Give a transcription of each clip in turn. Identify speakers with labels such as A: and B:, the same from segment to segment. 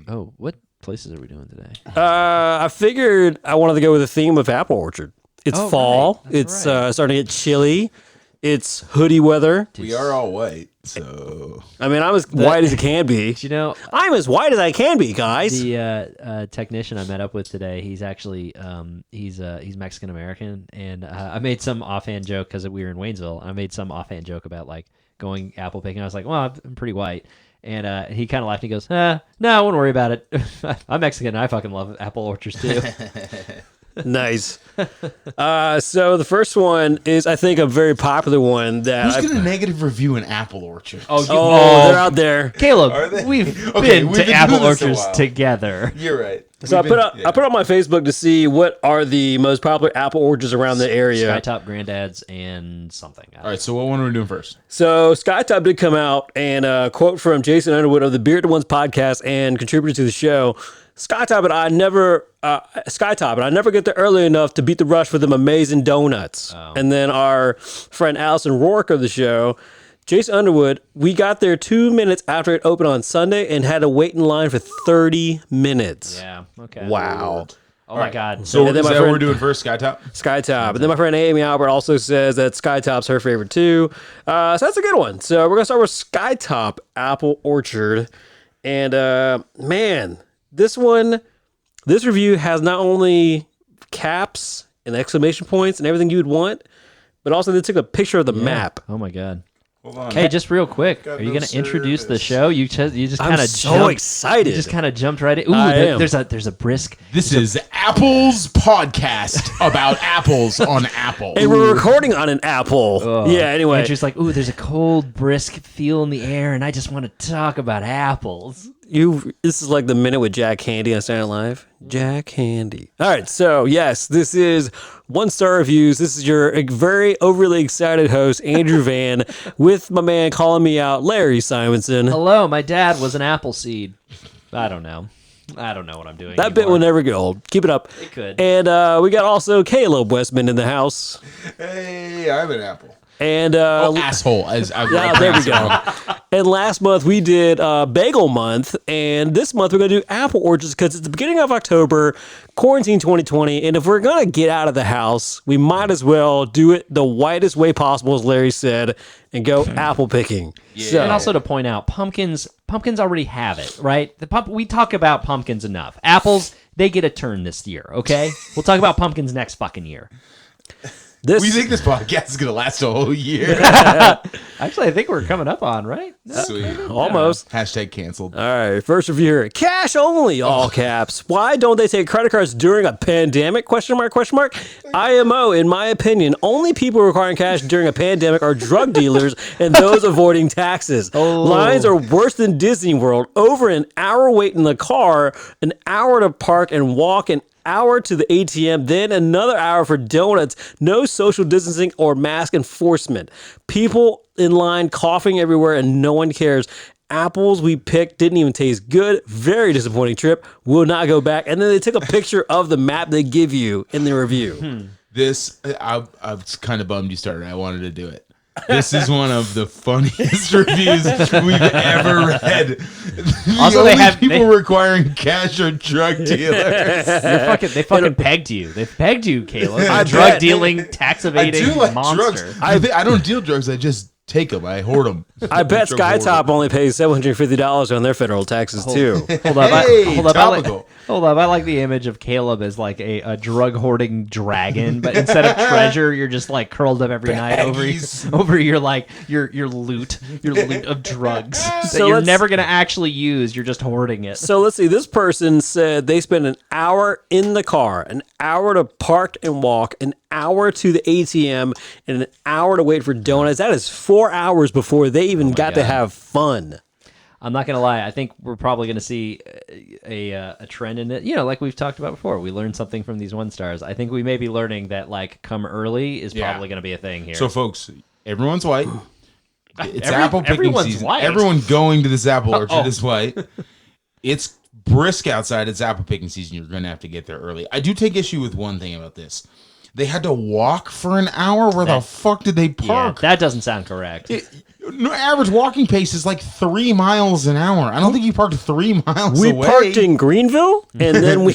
A: Oh, what places are we doing today?
B: I figured I wanted to go with a theme of apple orchard. It's fall.
A: Right.
B: It's starting to get chilly. It's hoodie weather.
C: We are all white, so
B: I mean, I'm as white as it can be.
A: You know,
B: I'm as white as I can be, guys.
A: the technician I met up with today, he's actually he's Mexican American, and I made some offhand joke because we were in Waynesville. I made some offhand joke about like going apple picking. I was like, well, I'm pretty white. And he kind of laughed and he goes, no, I wouldn't worry about it. I'm Mexican and I fucking love apple orchards too.
B: Nice. So the first one is, I think, a very popular one. That
C: who's going to negative review an apple orchard?
B: Oh, they're out there.
A: Caleb, we've been to apple orchards together.
C: You're right.
B: So I put on my Facebook to see what are the most popular apple orchards around the area.
A: Skytop, Granddad's, and something.
C: All right, so what one are we doing first?
B: So Skytop did come out, and a quote from Jason Underwood of the Beard to Ones podcast and contributor to the show. Skytop and I never get there early enough to beat the rush with them amazing donuts. Oh. And then our friend Allison Rourke of the show, Jason Underwood, we got there 2 minutes after it opened on Sunday and had to wait in line for 30 minutes.
A: Yeah. Okay.
B: Wow.
A: Oh my God.
C: So is that what we're doing first, Skytop?
B: Skytop. And then my friend Amy Albert also says that Skytop's her favorite too. So that's a good one. So we're going to start with Skytop Apple Orchard. And man, this review has not only caps and exclamation points and everything you would want, but also they took a picture of the map.
A: Oh my God.
C: Hold on.
A: Hey, just real quick, are you going to introduce the show? You just kind of
B: so excited.
A: You just kind of jumped right in. Ooh, there's a brisk.
C: This is Apple's podcast about apples on Apple.
B: And we're recording on an apple. Yeah, anyway.
A: Andrew's like, ooh, there's a cold, brisk feel in the air, and I just want to talk about apples.
B: This is like the minute with Jack Handy on Saturday Night Live. Jack Handy. All right, so yes, this is 1-star reviews. This is your very overly excited host, Andrew Van, with my man calling me out, Larry Simonson.
A: Hello, my dad was an apple seed. I don't know what I'm doing.
B: That bit will never get old. Keep it up.
A: It could.
B: And we got also Caleb Wesman in the house.
C: Hey, I'm an apple.
B: And
C: asshole.
B: There we go. And last month we did Bagel Month, and this month we're going to do Apple Orchards because it's the beginning of October, quarantine 2020, and if we're going to get out of the house, we might as well do it the whitest way possible, as Larry said, and go apple picking.
A: Yeah. So, and also to point out, pumpkins already have it, right? We talk about pumpkins enough. Apples, they get a turn this year, okay? We'll talk about pumpkins next fucking year.
C: We think this podcast is going to last a whole year.
A: Actually, I think we're coming up on, right?
C: Sweet.
B: Almost.
C: Hashtag canceled.
B: All right, first review here. Cash only, all caps. Why don't they take credit cards during a pandemic? Question mark, question mark. IMO, in my opinion, only people requiring cash during a pandemic are drug dealers and those avoiding taxes. Lines are worse than Disney World. Over an hour wait in the car, an hour to park and walk, an hour to the ATM, then another hour for donuts, no social distancing or mask enforcement. People in line coughing everywhere and no one cares. Apples we picked didn't even taste good. Very disappointing trip. Will not go back. And then they took a picture of the map they give you in the review.
C: I was kind of bummed you started. I wanted to do it. This is one of the funniest reviews we've ever read.
A: Also,
C: people requiring cash or drug dealers.
A: They fucking pegged you. They pegged you, Caleb.
B: I
A: drug dealing, tax evading
C: I do like
A: monster.
C: drugs. I don't deal drugs. I just take them. I hoard them.
B: I bet Skytop only pays $750 on their federal taxes too.
A: Hold up.
C: Topical.
A: Hold up. I like the image of Caleb as like a drug hoarding dragon, but instead of treasure, you're just like curled up every night over your like your loot of drugs that you're never gonna actually use. You're just hoarding it.
B: So let's see. This person said they spent an hour in the car, an hour to park and walk, an hour to the ATM, and an hour to wait for donuts. That is 4 hours before they even got to have fun.
A: I'm not gonna lie. I think we're probably gonna see a trend in it. You know, like we've talked about before. We learned something from these 1-stars. I think we may be learning that like come early is probably gonna be a thing here.
C: So, folks, everyone's white. It's apple picking season.
A: White.
C: Everyone going to this apple orchard is white. It's brisk outside. It's apple picking season. You're going to have to get there early. I do take issue with one thing about this. they had to walk for an hour. Where the fuck did they park?
A: Yeah, that doesn't sound correct.
C: No, average walking pace is like 3 miles an hour. I don't think you parked 3 miles
B: We
C: away.
B: parked in Greenville, and then they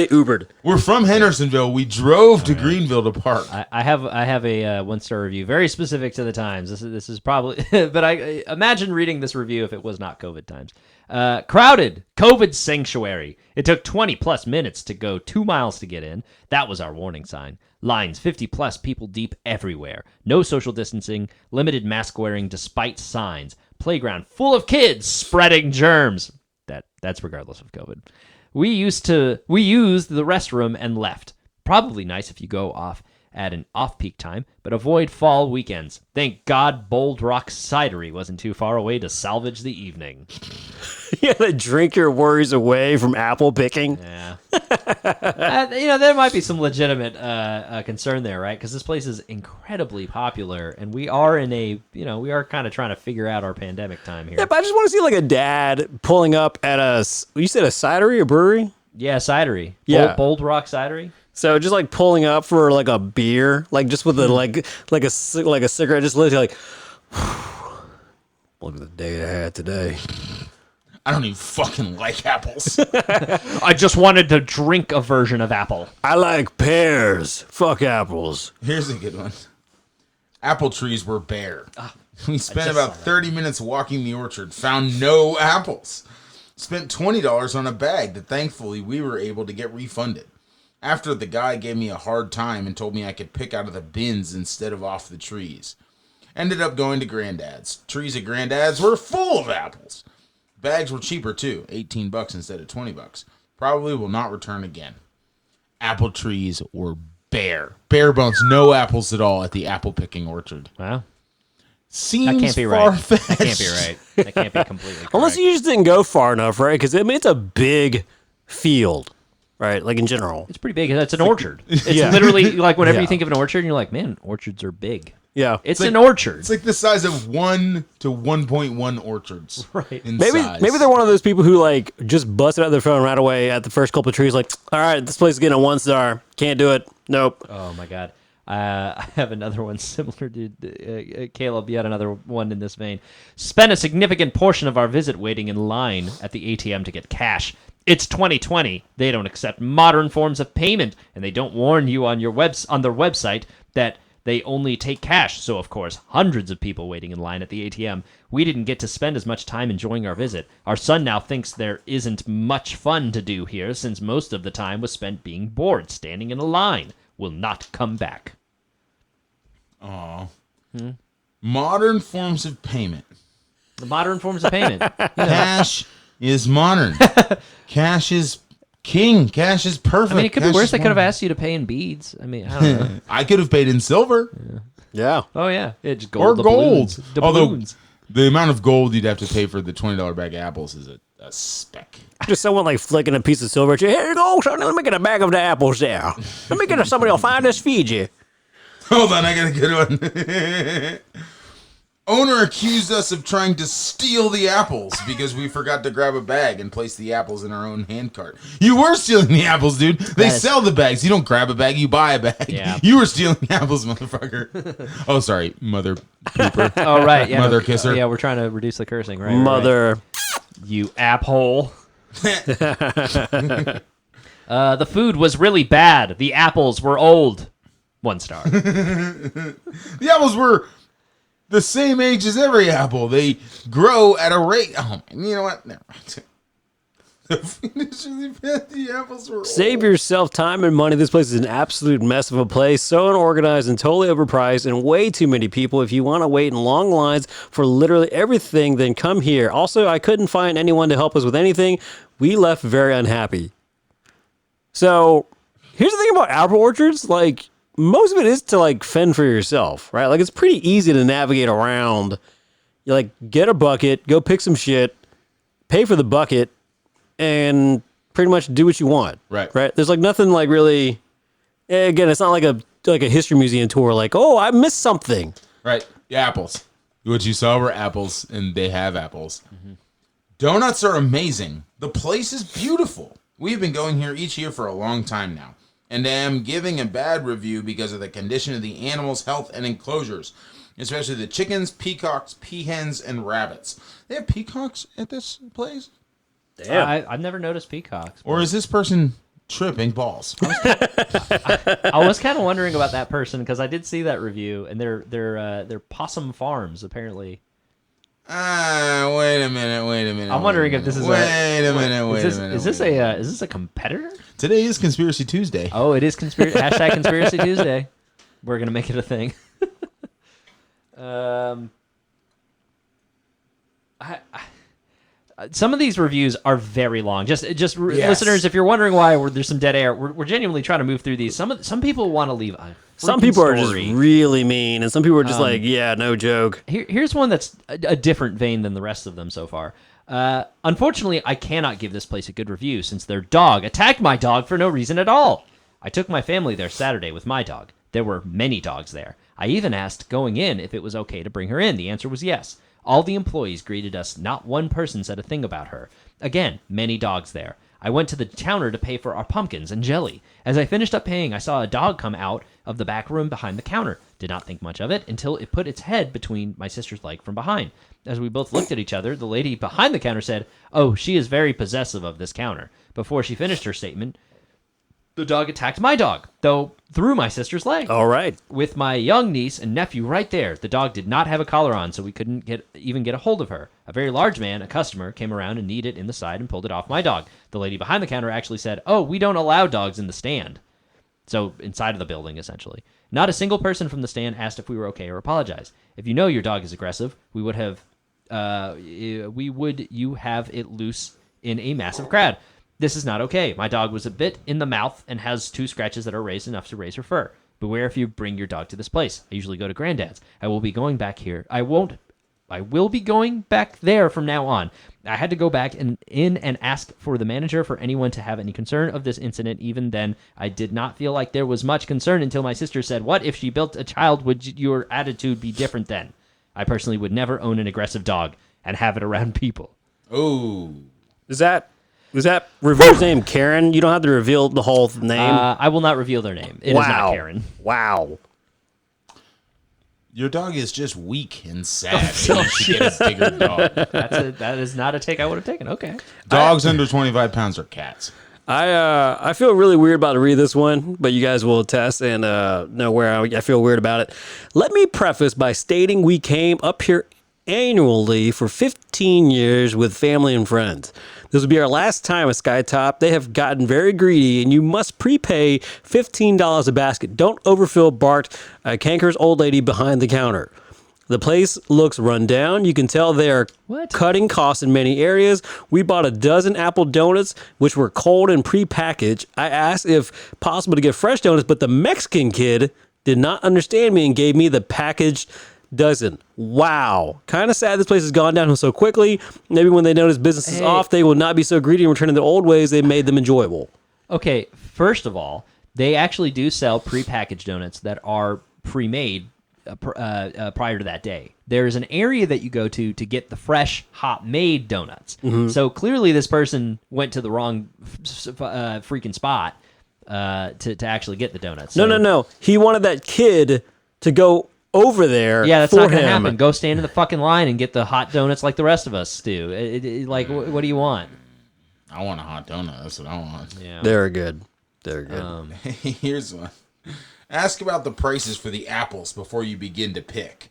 B: Ubered.
C: We're from Hendersonville. We drove to Greenville to park.
A: I have a 1-star review, very specific to the times. This is probably, but I imagine reading this review if it was not COVID times. Crowded, COVID sanctuary. It took 20 plus minutes to go 2 miles to get in. That was our warning sign. Lines 50 plus people deep everywhere. No social distancing, limited mask wearing despite signs. Playground full of kids spreading germs. That's regardless of COVID. We used the restroom and left. Probably nice if you go off at an off-peak time, but avoid fall weekends. Thank God Bold Rock Cidery wasn't too far away to salvage the evening.
B: You gotta drink your worries away from apple picking.
A: Yeah. There might be some legitimate concern there, right? Because this place is incredibly popular, and we are we are kind of trying to figure out our pandemic time here.
B: Yeah, but I just want to see like a dad pulling up at you said a cidery, a brewery?
A: Yeah, cidery.
B: Yeah.
A: Bold Rock Cidery.
B: So just like pulling up for like a beer, like just with a like a cigarette, just literally like, look at the day I had today.
C: I don't even fucking like apples.
A: I just wanted to drink a version of apple.
B: I like pears. Fuck apples.
C: Here's a good one. Apple trees were bare. We spent about 30 minutes walking the orchard, found no apples. Spent $20 on a bag that thankfully we were able to get refunded. After the guy gave me a hard time and told me I could pick out of the bins instead of off the trees. Ended up going to Granddad's. Trees at Granddad's were full of apples. Bags were cheaper too, $18 instead of $20. Probably will not return again. Apple trees were bare. Bare bones, no apples at all at the apple picking orchard.
A: Wow.
C: Seems
A: That can't be right.
C: far-fetched.
A: That can't be right. That can't be completely correct.
B: Unless you just didn't go far enough, right? Because I mean, it's a big field, right? Like in general.
A: It's pretty big. It's an orchard. It's
B: Yeah.
A: literally like whenever you
B: Yeah.
A: think of an orchard, you're like, man, orchards are big.
B: Yeah.
A: It's an orchard.
C: It's like the size of 1 to 1.1 orchards.
A: Right.
C: In
B: Maybe
C: size.
B: they're one of those people who like just busted out their phone right away at the first couple of trees. Like, all right, this place is getting a 1-star. Can't do it. Nope.
A: Oh my God. I have another one similar to Caleb. You had another one in this vein. Spent a significant portion of our visit waiting in line at the ATM to get cash. It's 2020. They don't accept modern forms of payment, and they don't warn you on their website that they only take cash. So, of course, hundreds of people waiting in line at the ATM. We didn't get to spend as much time enjoying our visit. Our son now thinks there isn't much fun to do here since most of the time was spent being bored, standing in a line. Will not come back.
C: Aw. Modern forms of payment.
A: The modern forms of payment.
C: Cash is modern. Cash is king. Cash is perfect.
A: I mean, it could be
C: Cash
A: worse.
C: is
A: They could have
C: modern.
A: asked you to pay in beads. I mean, I don't know.
C: I could have paid in silver
B: Yeah.
A: Oh, yeah. Just
C: or
A: gold.
C: gold. Although
A: Doubloons.
C: the amount of gold you'd have to pay for the $20 bag of apples is a speck.
B: Just someone like flicking a piece of silver at you. Here you go, son. Let me get a bag of the apples there. Let me get somebody will find us feed you.
C: Hold on, I got a good one. Owner accused us of trying to steal the apples because we forgot to grab a bag and place the apples in our own hand cart. You were stealing the apples, dude. They
A: That is-
C: sell the bags. You don't grab a bag, you buy a bag.
A: Yeah.
C: You were stealing apples, motherfucker. Oh, sorry, mother pooper.
A: Oh, right. Yeah.
C: Mother kisser.
A: Yeah, we're trying to reduce the cursing, right?
B: Mother.
A: Right. You apphole. The food was really bad. The apples were old. 1 star.
C: The apples were the same age as every apple. They grow at a rate. Oh, man, you know what? Never mind. The food is really bad. The apples were
B: Save
C: old.
B: yourself time and money. This place is an absolute mess of a place. So unorganized and totally overpriced and way too many people. If you want to wait in long lines for literally everything, then come here. Also, I couldn't find anyone to help us with anything. We left very unhappy. So here's the thing about apple orchards. Like, most of it is to like fend for yourself, right? Like, it's pretty easy to navigate around. You like get a bucket, go pick some shit, pay for the bucket, and pretty much do what you want.
C: Right.
B: Right. There's like nothing like really. Again, it's not like a history museum tour. Like, oh, I missed something.
C: Right. Yeah, apples. What you saw were apples, and they have apples. Donuts are amazing. The place is beautiful. We've been going here each year for a long time now. and am giving a bad review because of the condition of the animals' health and enclosures, especially the chickens, peacocks, peahens, and rabbits. They have peacocks at this place?
B: Damn.
A: I've never noticed peacocks.
C: Or is this person tripping balls?
A: I was kind of wondering about that person because I did see that review, and they're possum farms apparently.
C: Wait a minute.
A: I'm wondering if this is
C: Wait a minute.
A: Is this a competitor?
C: Today is Conspiracy Tuesday.
A: Oh, it is hashtag Conspiracy Tuesday. We're gonna make it a thing. Some of these reviews are very long. Just listeners, if you're wondering why there's some dead air, we're genuinely trying to move through these. Some people want to leave a
B: Some people
A: story.
B: are just really mean, and some people are just like, yeah, no joke.
A: Here's one that's a different vein than the rest of them so far. Unfortunately, I cannot give this place a good review since their dog attacked my dog for no reason at all. I took my family there Saturday with my dog. There were many dogs there. I even asked going in if it was okay to bring her in. The answer was yes. All the employees greeted us. Not one person said a thing about her. Again, many dogs there. I went to the counter to pay for our pumpkins and jelly. As I finished up paying, I saw a dog come out of the back room behind the counter. Did not think much of it until it put its head between my sister's leg from behind. As we both looked at each other, the lady behind the counter said, "Oh, she is very possessive of this counter." Before she finished her statement, the dog attacked my dog, though through my sister's leg.
B: All right.
A: With my young niece and nephew right there. The dog did not have a collar on, so we couldn't even get a hold of her. A very large man, a customer, came around and kneed it in the side and pulled it off my dog. The lady behind the counter actually said, "Oh, we don't allow dogs in the stand." So inside of the building, essentially. Not a single person from the stand asked if we were okay or apologized. If you know your dog is aggressive, you have it loose in a massive crowd. This is not okay. My dog was a bit in the mouth and has 2 scratches that are raised enough to raise her fur. Beware if you bring your dog to this place. I usually go to Granddad's. I will be going back here. I will be going back there from now on. I had to go back in and ask for the manager for anyone to have any concern of this incident. Even then, I did not feel like there was much concern until my sister said, "What if she built a child? Would your attitude be different then?" I personally would never own an aggressive dog and have it around people.
C: Oh.
B: Was that reviewer's name Karen? You don't have to reveal the whole name.
A: I will not reveal their name. It is not Karen.
B: Wow.
C: Your dog is just weak and sad. You should get a bigger dog.
A: That is not a take I would have taken. Okay.
C: Dogs under 25 pounds are cats.
B: I feel really weird about to read this one, but you guys will attest and know where I feel weird about it. Let me preface by stating we came up here annually for 15 years with family and friends. This will be our last time at Skytop. They have gotten very greedy, and you must prepay $15 a basket. Don't overfill, barked a cankerous old lady behind the counter. The place looks run down. You can tell they are cutting costs in many areas. We bought a dozen apple donuts, which were cold and pre-packaged. I asked if possible to get fresh donuts, but the Mexican kid did not understand me and gave me the packaged dozen. Wow. Kind of sad this place has gone downhill so quickly. Maybe when they notice business is off, they will not be so greedy and return to the old ways. They made them enjoyable.
A: Okay, first of all, they actually do sell pre-packaged donuts that are pre-made prior to that day. There's an area that you go to get the fresh, hot-made donuts. Mm-hmm. So clearly this person went to the wrong freaking spot to actually get the donuts. So,
B: No. He wanted that kid to go over there.
A: Yeah, that's
B: for
A: not going to
B: him.
A: happen. Go stand in the fucking line and get the hot donuts like the rest of us do. What do you want?
C: I want a hot donut. That's what I want.
A: Yeah.
B: They're good.
C: Here's one. Ask about the prices for the apples before you begin to pick.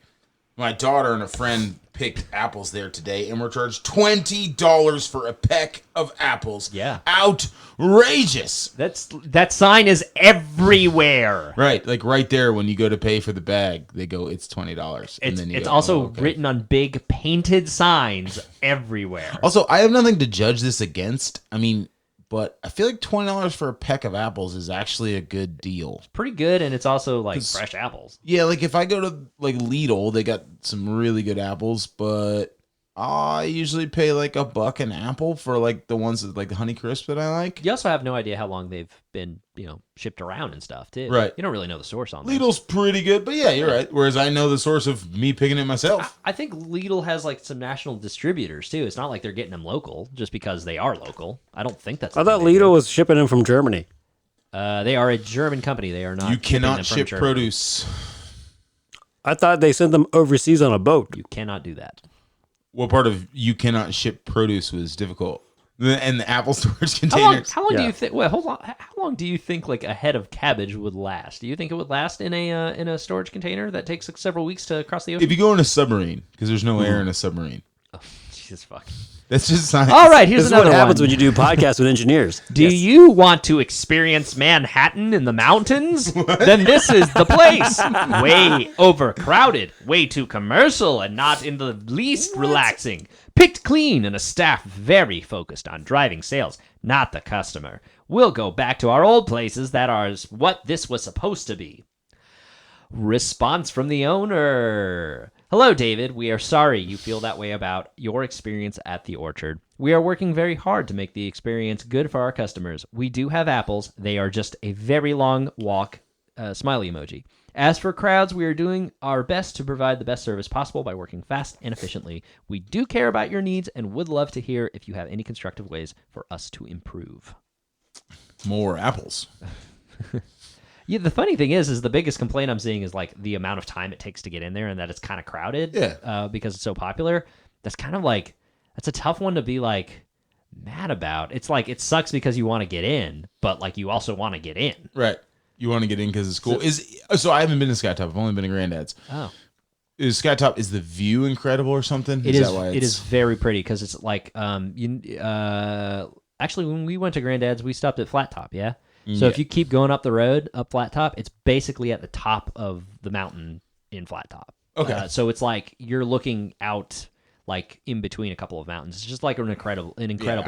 C: My daughter and a friend picked apples there today and were charged $20 for a peck of apples.
A: Yeah.
C: Outrageous.
A: That sign is everywhere.
C: Right. Like right there when you go to pay for the bag, they go, it's $20.
A: It's also written on big painted signs everywhere.
C: Also, I have nothing to judge this against. I mean, but I feel like $20 for a peck of apples is actually a good deal.
A: Pretty good, and it's also like fresh apples.
C: Yeah, like if I go to like Lidl, they got some really good apples, but I usually pay like $1 an apple for like the ones that like the Honey Crisp that I like.
A: You also have no idea how long they've been, shipped around and stuff too.
C: Right.
A: You don't really know the source on
C: Lidl's pretty good, but yeah, you're right. Whereas I know the source of me picking it myself.
A: I think Lidl has like some national distributors too. It's not like they're getting them local just because they are local. I don't think that's.
B: I thought Lidl was shipping them from Germany.
A: They are a German company. They are not.
C: You
A: shipping
C: cannot
A: them from
C: ship
A: Germany.
C: produce.
B: I thought they sent them overseas on a boat.
A: You cannot do that.
C: What part of you cannot ship produce was difficult? And the apple storage
A: How
C: containers.
A: long do
B: Yeah.
A: you think? Well, hold on. How long do you think like a head of cabbage would last? Do you think it would last in a storage container that takes like, several weeks to cross the ocean?
C: If you go in a submarine, because there's no air in a submarine.
A: Jesus fuck.
C: That's just science.
A: All right, here's
B: This is what
A: another
B: happens
A: one.
B: when you do podcasts with engineers.
A: Do you want to experience Manhattan in the mountains? Then this is the place. Way overcrowded, way too commercial, and not in the least relaxing. Picked clean and a staff very focused on driving sales, not the customer. We'll go back to our old places that are what this was supposed to be. Response from the owner. Hello, David. We are sorry you feel that way about your experience at the orchard. We are working very hard to make the experience good for our customers. We do have apples. They are just a very long walk. Smiley emoji. As for crowds, we are doing our best to provide the best service possible by working fast and efficiently. We do care about your needs and would love to hear if you have any constructive ways for us to improve.
C: More apples.
A: Yeah, the funny thing is the biggest complaint I'm seeing is like the amount of time it takes to get in there and that it's kind of crowded.
C: Yeah.
A: Because it's so popular. That's kind of like that's a tough one to be like mad about. It's like it sucks because you want to get in, but like you also want to get in.
C: Right. You want to get in because it's cool. So I haven't been to Skytop. I've only been to Granddad's.
A: Oh,
C: Is Skytop, is the view incredible or something?
A: it is.
C: That why
A: It is very pretty because it's like actually when we went to Granddad's we stopped at Flat Top. Yeah. So if you keep going up the road, up Flat Top, it's basically at the top of the mountain in Flat Top.
C: Okay.
A: So it's like you're looking out like in between a couple of mountains. It's just like an incredible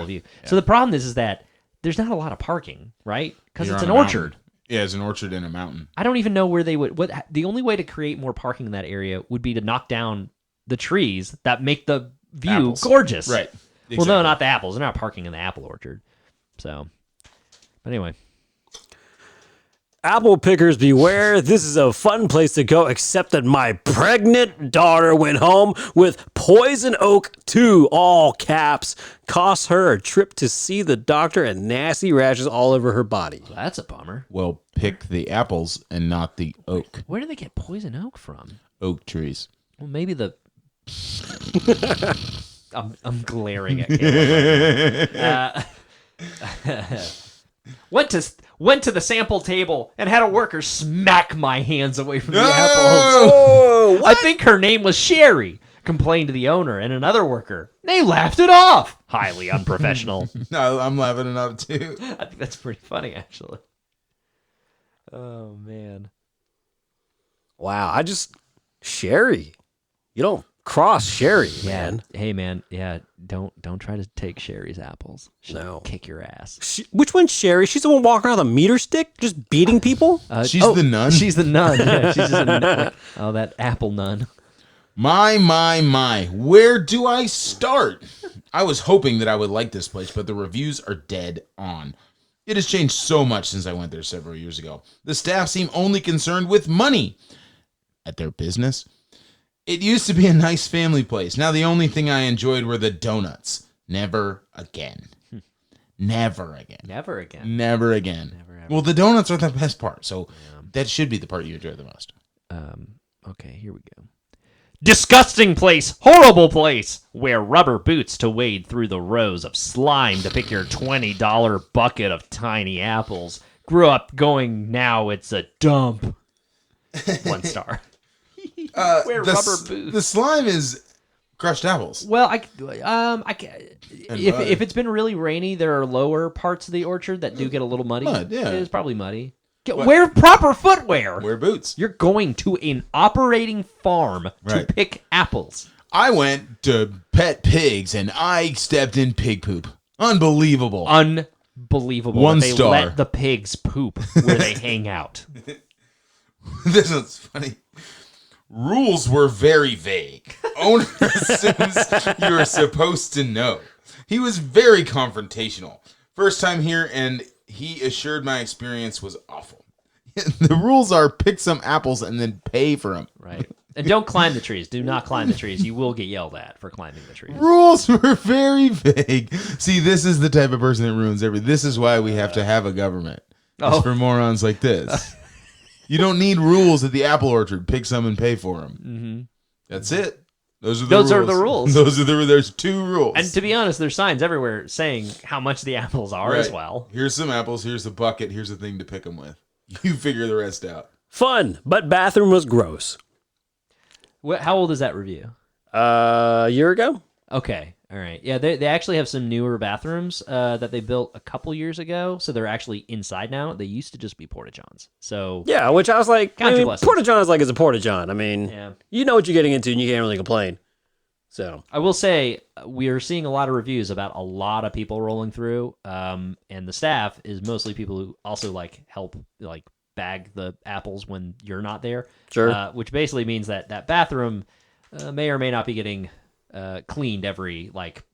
A: view. So the problem is that there's not a lot of parking, right? Because
C: You're
A: it's
C: on
A: an
C: a
A: orchard.
C: mountain. Yeah, it's an orchard in a mountain.
A: I don't even know where they would. The only way to create more parking in that area would be to knock down the trees that make the view
C: Apples.
A: gorgeous.
C: Right.
A: Well, no,
C: Exactly.
A: not the apples. They're not parking in the apple orchard. So, but anyway.
B: Apple pickers beware. This is a fun place to go, except that my pregnant daughter went home with poison oak 2, all caps. Cost her a trip to see the doctor and nasty rashes all over her body.
A: That's a bummer.
C: Well, pick the apples and not the oak.
A: Where do they get poison oak from?
C: Oak trees.
A: Well, maybe the. I'm glaring at Caleb. Went to the sample table and had a worker smack my hands away from the apples.
B: Oh,
A: I think her name was Sherry. Complained to the owner and another worker. They laughed it off. Highly unprofessional.
C: No, I'm laughing it up too.
A: I think that's pretty funny, actually. Oh man.
B: wow. Sherry. You don't cross Sherry, man.
A: Hey man. Yeah. Don't try to take Sherry's apples. She'll
B: No.
A: kick your ass.
B: Which one's Sherry? She's the one walking around with a meter stick, just beating people?
C: She's the nun?
A: She's the nun. Yeah, she's just a nun. Oh, that apple nun.
C: My. Where do I start? I was hoping that I would like this place, but the reviews are dead on. It has changed so much since I went there several years ago. The staff seem only concerned with money at their business. It used to be a nice family place. Now the only thing I enjoyed were the donuts. Never again. Never again.
A: Never again.
C: Never again.
A: Never, ever.
C: Well, the donuts are the best part, so that should be the part you enjoy the most.
A: Okay, here we go. Disgusting place, horrible place. Wear rubber boots to wade through the rows of slime to pick your $20 bucket of tiny apples. Grew up going, now it's a dump. 1 star. Wear rubber boots.
C: The slime is crushed apples.
A: Well, if it's been really rainy, there are lower parts of the orchard that do get a little muddy.
C: Mud, yeah.
A: It is probably muddy. Wear proper footwear.
C: Wear boots.
A: You're going to an operating farm
C: Right.
A: to pick apples.
C: I went to pet pigs and I stepped in pig poop. Unbelievable.
A: Unbelievable.
C: 1
A: that they
C: star.
A: let the pigs poop where they hang out.
C: This is funny. Rules were very vague. Owner assumes you are supposed to know. He was very confrontational. First time here, and he assured my experience was awful. The rules are pick some apples and then pay for them.
A: Right. And don't climb the trees. Do not climb the trees. You will get yelled at for climbing the trees.
C: Rules were very vague. See, this is the type of person that ruins everything. This is why we have to have a government. It's for morons like this. You don't need rules at the apple orchard. Pick some and pay for them.
A: Mm-hmm.
C: That's it. Those are the rules. There's 2 rules.
A: And to be honest, there's signs everywhere saying how much the apples are as well.
C: Here's some apples. Here's the bucket. Here's the thing to pick them with. You figure the rest out.
B: Fun, but bathroom was gross.
A: How old is that review?
B: A year ago.
A: Okay. All right. Yeah, they actually have some newer bathrooms that they built a couple years ago, so they're actually inside now. They used to just be porta-johns. So
B: yeah, which I was like, porta-john is like it's a porta-john. I mean, you know what you're getting into, and you can't really complain. So
A: I will say we are seeing a lot of reviews about a lot of people rolling through, and the staff is mostly people who also help bag the apples when you're not there.
B: Sure.
A: Which basically means that bathroom may or may not be getting cleaned every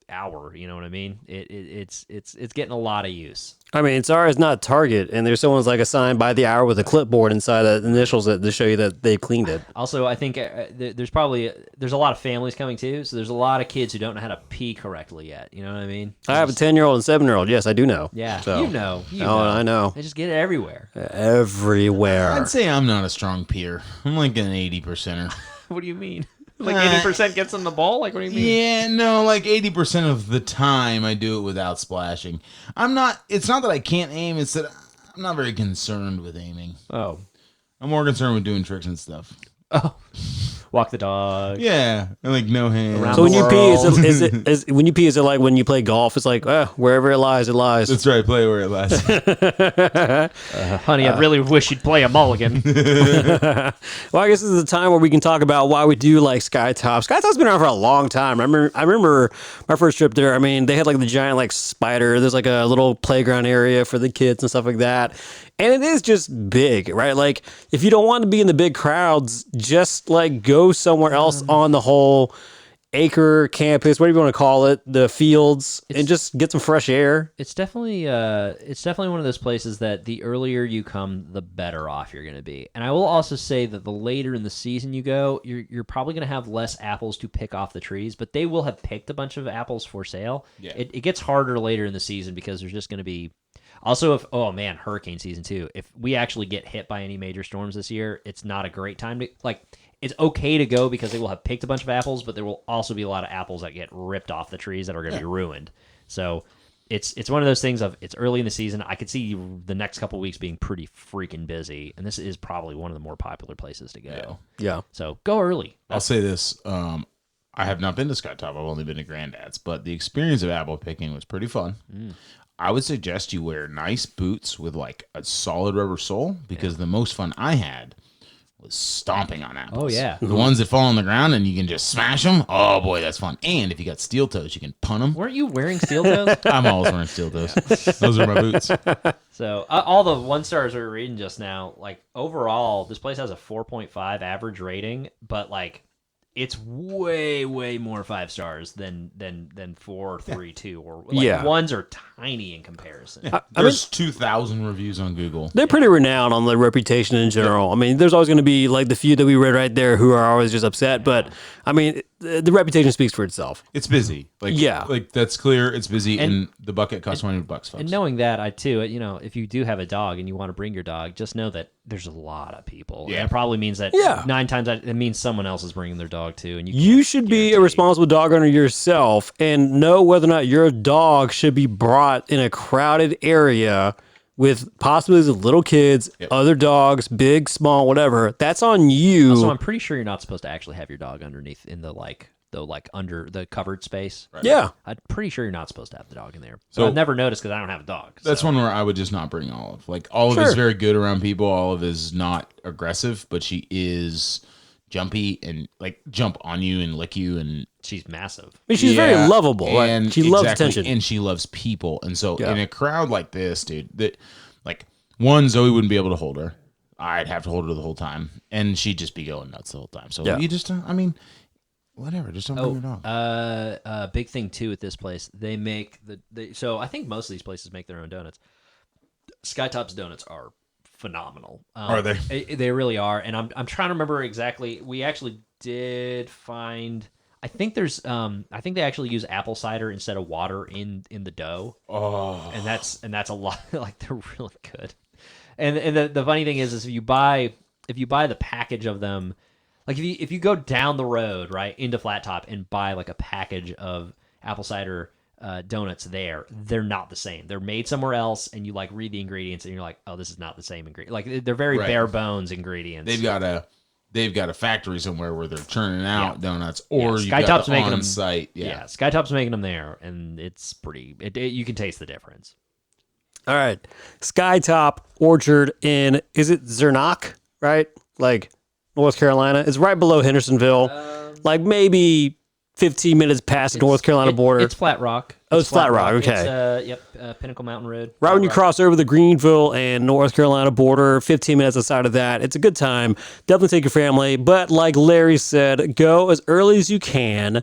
A: hour. You know what I mean? It's getting a lot of use.
B: I mean, sorry, it's not Target, and there's someone's assigned by the hour with a clipboard inside the initials to show you that they've cleaned it.
A: Also, I think there's a lot of families coming too, so there's a lot of kids who don't know how to pee correctly yet. You know what I mean?
B: I have a 10-year-old and 7-year-old. Yes, I do know.
A: Yeah,
B: so.
A: you know.
B: I know.
A: They just get it everywhere.
B: Everywhere.
C: I'd say I'm not a strong peer. I'm like an 80%er.
A: What do you mean? 80% gets in the ball? What do you mean?
C: Yeah, no, 80% of the time I do it without splashing. It's not that I can't aim, it's that I'm not very concerned with aiming.
A: Oh.
C: I'm more concerned with doing tricks and stuff.
A: Oh. Walk the dog.
C: Yeah, and no hands.
B: So when you pee, is it like when you play golf? It's wherever it lies, it lies.
C: That's right, play where it lies.
A: Honey, I really wish you'd play a mulligan.
B: Well, I guess this is the time where we can talk about why we do like Skytop. Skytop's been around for a long time. I remember my first trip there. I mean, they had the giant spider. There's a little playground area for the kids and stuff like that. And it is just big, right? If you don't want to be in the big crowds, just go somewhere else on the whole acre campus, whatever you want to call it, the fields, and just get some fresh air.
A: It's definitely one of those places that the earlier you come, the better off you're going to be. And I will also say that the later in the season you go, you're probably going to have less apples to pick off the trees, but they will have picked a bunch of apples for sale.
C: Yeah.
A: It gets harder later in the season because there's just going to be. Also, hurricane season too. If we actually get hit by any major storms this year, it's not a great time to it's okay to go because they will have picked a bunch of apples, but there will also be a lot of apples that get ripped off the trees that are going to be ruined. So it's one of those things of it's early in the season. I could see the next couple of weeks being pretty freaking busy, and this is probably one of the more popular places to go.
B: Yeah.
A: So go early.
C: I'll say this. I have not been to Skytop. I've only been to Granddad's, but the experience of apple picking was pretty fun. I would suggest you wear nice boots with a solid rubber sole because the most fun I had was stomping on apples.
A: Oh, yeah.
C: The ones that fall on the ground and you can just smash them. Oh, boy, that's fun. And if you got steel toes, you can punt them.
A: Weren't you wearing steel toes?
C: I'm always wearing steel toes. Those are my boots.
A: So all the 1-stars we were reading just now, overall, this place has a 4.5 average rating, but it's way, way more 5 stars than 4, 3, 2, or ones are tiny in comparison.
C: Yeah. There's 2,000 reviews on Google.
B: They're pretty renowned on the reputation in general. Yeah. I mean, there's always going to be the few that we read right there who are always just upset, but I mean, the reputation speaks for itself.
C: It's busy. That's clear. It's busy, and the bucket costs $20, folks.
A: And knowing that, if you do have a dog and you want to bring your dog, just know that there's a lot of people. Yeah, and it probably means that 9 times it means someone else is bringing their dog too, and you
B: should be a responsible dog owner yourself and know whether or not your dog should be brought in a crowded area with possibly little kids, other dogs, big, small, whatever. That's on you.
A: Also, I'm pretty sure you're not supposed to actually have your dog underneath in the under the covered space.
B: Right. Yeah.
A: I'm pretty sure you're not supposed to have the dog in there.
C: So
A: I've never noticed because I don't have a dog.
C: That's one where I would just not bring Olive. Olive is very good around people. Olive is not aggressive, but she is jumpy and jump on you and lick you, and
A: she's massive.
B: I mean, she's very lovable, and she loves attention,
C: and she loves people. And so in a crowd like this, dude, Zoe wouldn't be able to hold her. I'd have to hold her the whole time, and she'd just be going nuts the whole time. So you just, whatever, just don't bring your dog.
A: Big thing too at this place, they make so I think most of these places make their own donuts. Skytop's donuts are phenomenal.
C: Are they?
A: They really are. And I'm trying to remember exactly. We actually did find. I think there's. I think they actually use apple cider instead of water in the dough.
C: Oh.
A: And that's a lot. They're really good. And the funny thing is if you buy the package of them, like if you go down the road right into Flat Top and buy like a package of apple cider donuts there, they're not the same. They're made somewhere else, and you like read the ingredients, and you're like, oh, this is not the same ingredient. Like they're very bare bones ingredients.
C: They've got a factory somewhere where they're churning out donuts, or you
A: Skytop's
C: got the
A: making them
C: on-site.
A: Yeah, Skytop's making them there, and it's pretty. You can taste the difference.
B: All right. Skytop Orchard in, is it Zernock, right? Like North Carolina. It's right below Hendersonville. Like maybe 15 minutes past the North Carolina border.
A: It's Flat Rock.
B: It's Flat Rock. Okay.
A: It's, Pinnacle Mountain Road.
B: Right when you cross over the Greenville and North Carolina border, 15 minutes outside of that. It's a good time. Definitely take your family. But like Larry said, go as early as you can.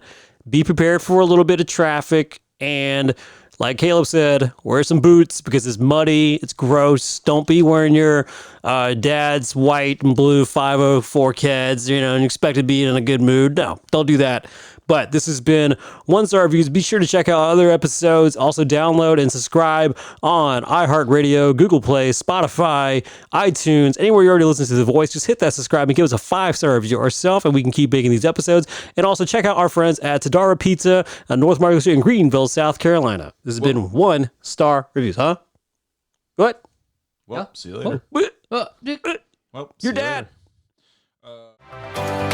B: Be prepared for a little bit of traffic. And like Caleb said, wear some boots because it's muddy. It's gross. Don't be wearing your dad's white and blue 504 Keds, and expect to be in a good mood. No, don't do that. But this has been One Star Reviews. Be sure to check out other episodes. Also download and subscribe on iHeartRadio, Google Play, Spotify, iTunes, anywhere you already listen to The Voice. Just hit that subscribe and give us a 5-star review yourself, and we can keep making these episodes. And also check out our friends at Tadara Pizza on North Market Street in Greenville, South Carolina. This has been One Star Reviews, huh? What?
C: Well, see you later.
B: What?
C: Well,
B: Your dad.
C: Later.